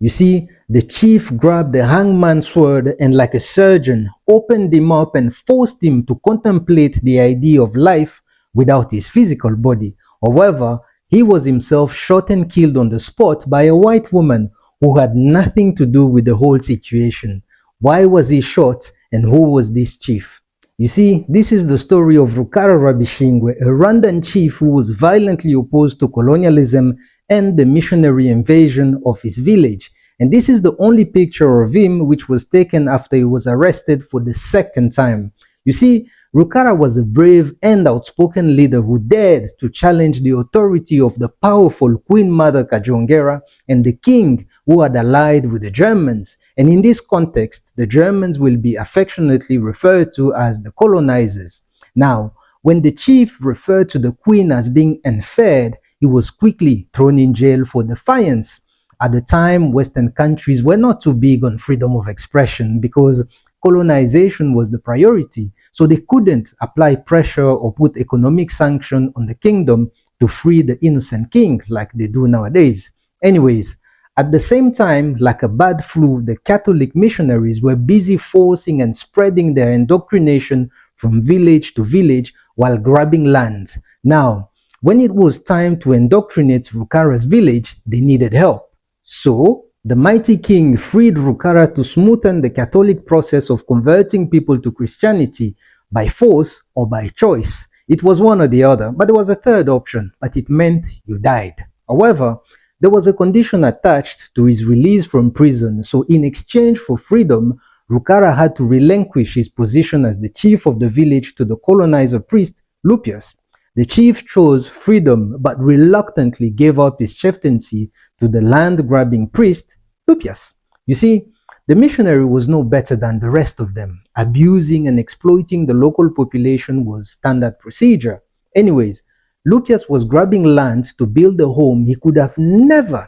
You see, the chief grabbed the hangman's sword and, like a surgeon, opened him up and forced him to contemplate the idea of life without his physical body. However, he was himself shot and killed on the spot by a white woman who had nothing to do with the whole situation. Why was he shot, and who was this chief? You see, this is the story of Rukara Rabishingwe, a Rwandan chief who was violently opposed to colonialism and the missionary invasion of his village. And this is the only picture of him which was taken after he was arrested for the second time. You see, Rukara was a brave and outspoken leader who dared to challenge the authority of the powerful Queen Mother Kajongera and the king who had allied with the Germans. And in this context, the Germans will be affectionately referred to as the colonizers. Now, when the chief referred to the queen as being unfair, he was quickly thrown in jail for defiance. At the time, Western countries were not too big on freedom of expression because colonization was the priority, so they couldn't apply pressure or put economic sanction on the kingdom to free the innocent king like they do nowadays. Anyways, at the same time, like a bad flu, the Catholic missionaries were busy forcing and spreading their indoctrination from village to village while grabbing land. Now, when it was time to indoctrinate Rukara's village, they needed help. So, the mighty king freed Rukara to smoothen the Catholic process of converting people to Christianity by force or by choice. It was one or the other, but there was a third option, but it meant you died. However, there was a condition attached to his release from prison, so in exchange for freedom, Rukara had to relinquish his position as the chief of the village to the colonizer priest, Lupius. The chief chose freedom but reluctantly gave up his chieftaincy to the land-grabbing priest, Lupius. You see, the missionary was no better than the rest of them. Abusing and exploiting the local population was standard procedure. Anyways, Lupius was grabbing land to build a home he could have never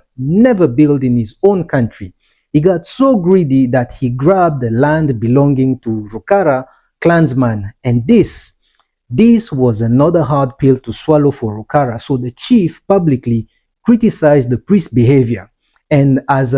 built in his own country. He got so greedy that he grabbed the land belonging to Rukara clansman, and this was another hard pill to swallow for Rukara, so the chief publicly criticized the priest's behavior, and as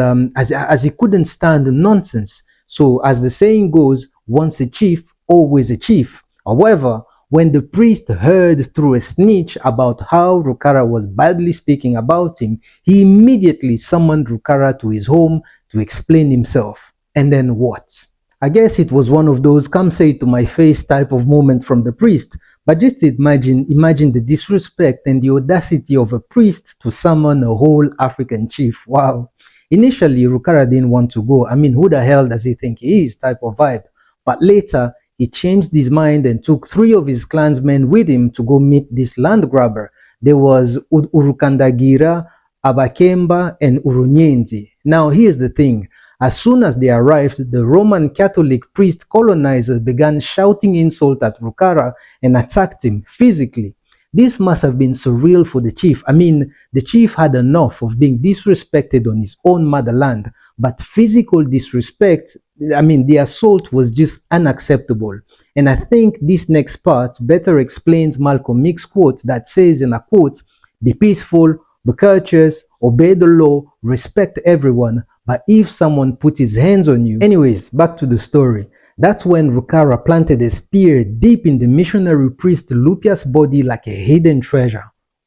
he couldn't stand the nonsense, so as the saying goes, once a chief, always a chief. However, when the priest heard through a snitch about how Rukara was badly speaking about him, he immediately summoned Rukara to his home to explain himself. And then what? I guess it was one of those come say it to my face type of moment from the priest, but just imagine the disrespect and the audacity of a priest to summon a whole African chief. Wow. Initially, Rukara didn't want to go. I mean, who the hell does he think he is type of vibe. But later, he changed his mind and took 3 of his clansmen with him to go meet this land grabber. There was Urukandagira, Abakemba, and Urunyenzi. Now, here's the thing. As soon as they arrived, the Roman Catholic priest colonizers began shouting insult at Rukara and attacked him physically. This must have been surreal for the chief. I mean, the chief had enough of being disrespected on his own motherland, but physical disrespect, I mean, the assault was just unacceptable. And I think this next part better explains Malcolm X's quote that says, in a quote, "Be peaceful, be courteous, obey the law, respect everyone, but if someone puts his hands on you..." Anyways, back to the story. That's when Rukara planted a spear deep in the missionary priest Lupius' body like a hidden treasure.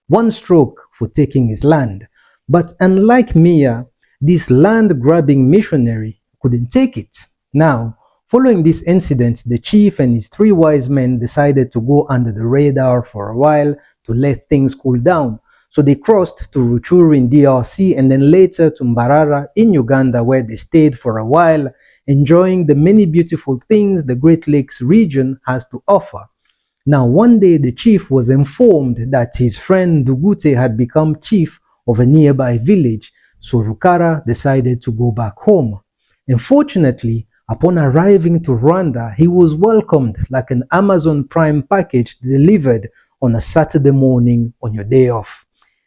One stroke for taking his land. But unlike Mia, this land-grabbing missionary couldn't take it. Now, following this incident, the chief and his 3 wise men decided to go under the radar for a while to let things cool down. So they crossed to Rutshuru in DRC and then later to Mbarara in Uganda, where they stayed for a while, enjoying the many beautiful things the Great Lakes region has to offer. Now, one day the chief was informed that his friend Dugute had become chief of a nearby village, so Rukara decided to go back home. Unfortunately, upon arriving to Rwanda, he was welcomed like an Amazon Prime package delivered on a Saturday morning on your day off.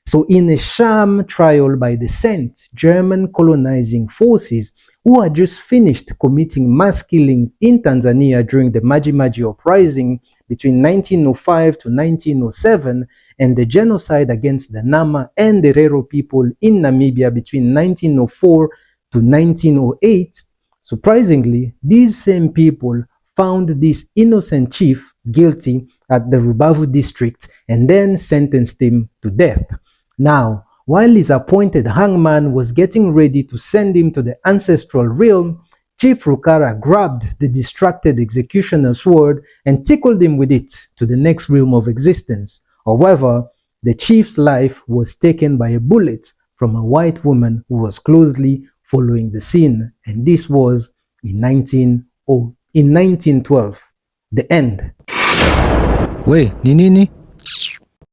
So in a sham trial by the sent German colonizing forces who had just finished committing mass killings in Tanzania during the Maji Maji uprising between 1905 to 1907 and the genocide against the Nama and the Rero people in Namibia between 1904 to 1908, surprisingly, these same people found this innocent chief guilty at the Rubavu district and then sentenced him to death. Now, while his appointed hangman was getting ready to send him to the ancestral realm, Chief Rukara grabbed the distracted executioner's sword and tickled him with it to the next realm of existence. However, the chief's life was taken by a bullet from a white woman who was closely following the scene, and this was in 1912. The end. We, ni nini?